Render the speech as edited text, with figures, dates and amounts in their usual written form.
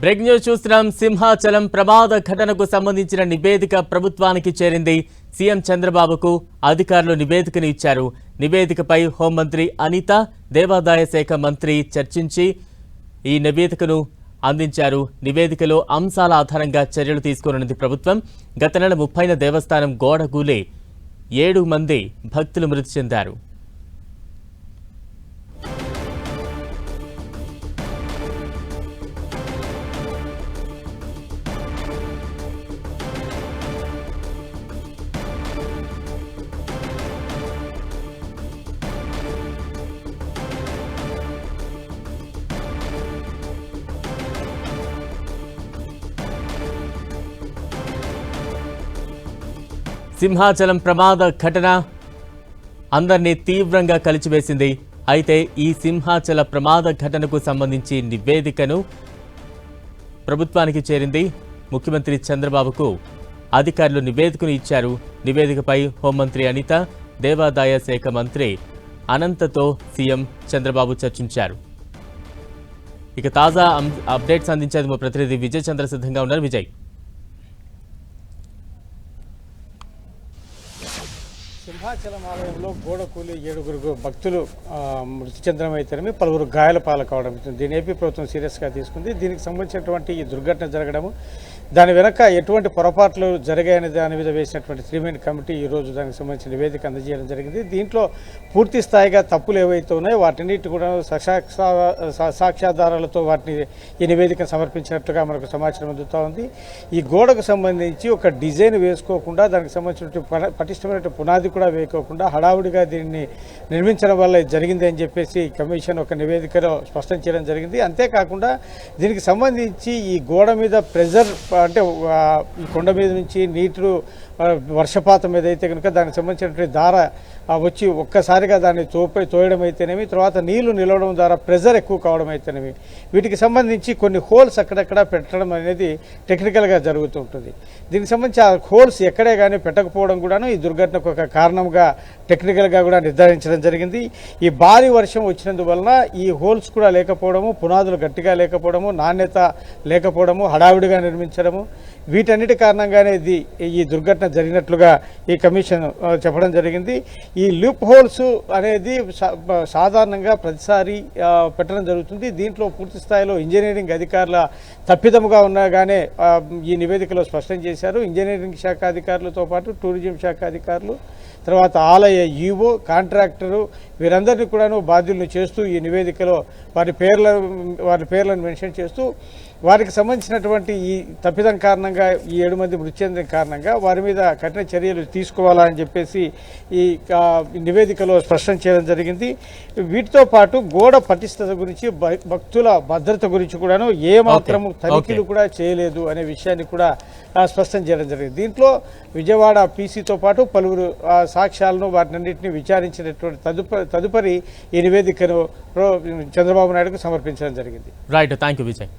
Break news చూస్తున్నాం. సింహాచలం ప్రమాద ఘటనకు సంబంధించిన నివేదిక ప్రభుత్వానికి చేరింది. సీఎం చంద్రబాబుకు అధికారులు నివేదికను ఇచ్చారు. నివేదికపై హోంమంత్రి అనిత, దేవాదాయ శాఖ మంత్రి చర్చించి ఈ నివేదికను అందించారు. నివేదికలో అంశాల ఆధారంగా చర్యలు తీసుకోనున్నది ప్రభుత్వం. గత నెల 30న దేవస్థానం గోడ కూలి 7 మంది భక్తులు మృతి చెందారు. సింహాచలం ప్రమాద ఘటన అందరినీ తీవ్రంగా కలిచివేసింది. అయితే ఈ సింహాచల ప్రమాద ఘటనకు సంబంధించి నివేదికను ప్రభుత్వానికి చేరింది. ముఖ్యమంత్రి చంద్రబాబుకు అధికారులు నివేదికను ఇచ్చారు. నివేదికపై హోంమంత్రి అనిత, దేవాదాయ శాఖ మంత్రి అనంతతో సీఎం చంద్రబాబు చర్చించారు. ఇక తాజా అప్డేట్స్ అందించేది మా ప్రతినిధి విజయ్ చంద్ర సిద్ధంగా ఉన్నారు. విజయ్, సింహాచలం ఆలయంలో గోడ కూలి 7 భక్తులు మృతి చెందడం అయితేనేమి, పలువురు గాయాల పాలు కావడం. దీని ఏపీ ప్రభుత్వం సీరియస్గా తీసుకుంది. దీనికి సంబంధించినటువంటి ఈ దుర్ఘటన జరగడము, దాని వెనక ఎటువంటి పొరపాట్లు జరిగాయనే దాని మీద వేసినటువంటి 3 మెన్ కమిటీ ఈరోజు దానికి సంబంధించిన నివేదిక అందజేయడం జరిగింది. దీంట్లో పూర్తి స్థాయిగా తప్పులు ఏవైతే ఉన్నాయో వాటిన్నిటి కూడా సాక్ష్యాధారాలతో వాటిని ఈ నివేదికను సమర్పించినట్లుగా మనకు సమాచారం అందుతూ ఉంది. ఈ గోడకు సంబంధించి ఒక డిజైన్ వేసుకోకుండా, దానికి సంబంధించిన పటిష్టమైన పునాది కూడా వేయకోకుండా హడావుడిగా దీన్ని నిర్మించడం వల్ల జరిగింది అని చెప్పేసి కమిషన్ ఒక నివేదికలో స్పష్టం చేయడం జరిగింది. అంతేకాకుండా దీనికి సంబంధించి ఈ గోడ మీద ప్రెజర్, అంటే ఈ కొండ మీద నుంచి నీరు వర్షపాతం ఏదైతే కనుక దానికి సంబంధించినటువంటి దార వచ్చి ఒక్కసారిగా దాన్ని తోయడం అయితేనేమి, తర్వాత నీళ్లు నిలవడం ద్వారా ప్రెజర్ ఎక్కువ కావడం అయితేనేమి, వీటికి సంబంధించి కొన్ని హోల్స్ అక్కడక్కడ పెట్టడం అనేది టెక్నికల్గా జరుగుతుంటుంది. దీనికి సంబంధించి ఆ హోల్స్ ఎక్కడే కానీ పెట్టకపోవడం కూడాను ఈ దుర్ఘటనకు ఒక కారణంగా టెక్నికల్గా కూడా నిర్ధారించడం జరిగింది. ఈ భారీ వర్షం వచ్చినందువలన ఈ హోల్స్ కూడా లేకపోవడము, పునాదులు గట్టిగా లేకపోవడము, నాణ్యత లేకపోవడము, హడావిడిగా నిర్మించడము, వీటన్నిటి కారణంగానే ఈ దుర్ఘటన జరిగినట్లుగా ఈ కమిషన్ చెప్పడం జరిగింది. ఈ లూప్ హోల్స్ అనేది సాధారణంగా ప్రతిసారి పెట్టడం జరుగుతుంది. దీంట్లో పూర్తి స్థాయిలో ఇంజనీరింగ్ అధికారుల తప్పిదముగా ఉన్నాగానే ఈ నివేదికలో స్పష్టం చేశారు. ఇంజనీరింగ్ శాఖ అధికారులతో పాటు టూరిజం శాఖ అధికారులు, తర్వాత ఆలయ ఈవో, కాంట్రాక్టరు, వీరందరినీ కూడాను బాధ్యులను చేస్తూ ఈ నివేదికలో వారి పేర్లను మెన్షన్ చేస్తూ వారికి సంబంధించినటువంటి ఈ తప్పిదం కారణంగా ఈ 7 మంది మృతి చెందిన కారణంగా వారి మీద కఠిన చర్యలు తీసుకోవాలని చెప్పేసి ఈ నివేదికలో స్పష్టం చేయడం జరిగింది. వీటితో పాటు గోడ పటిష్టత గురించి, భక్తుల భద్రత గురించి కూడాను ఏమాత్రము తనిఖీలు కూడా చేయలేదు అనే విషయాన్ని కూడా స్పష్టం చేయడం జరిగింది. దీంట్లో విజయవాడ పీసీతో పాటు పలువురు సాక్ష్యాలను వాటినన్నింటినీ విచారించినటువంటి తదుపరి ఈ నివేదికను చంద్రబాబు నాయుడుకు సమర్పించడం జరిగింది. Right, thank you Vijay.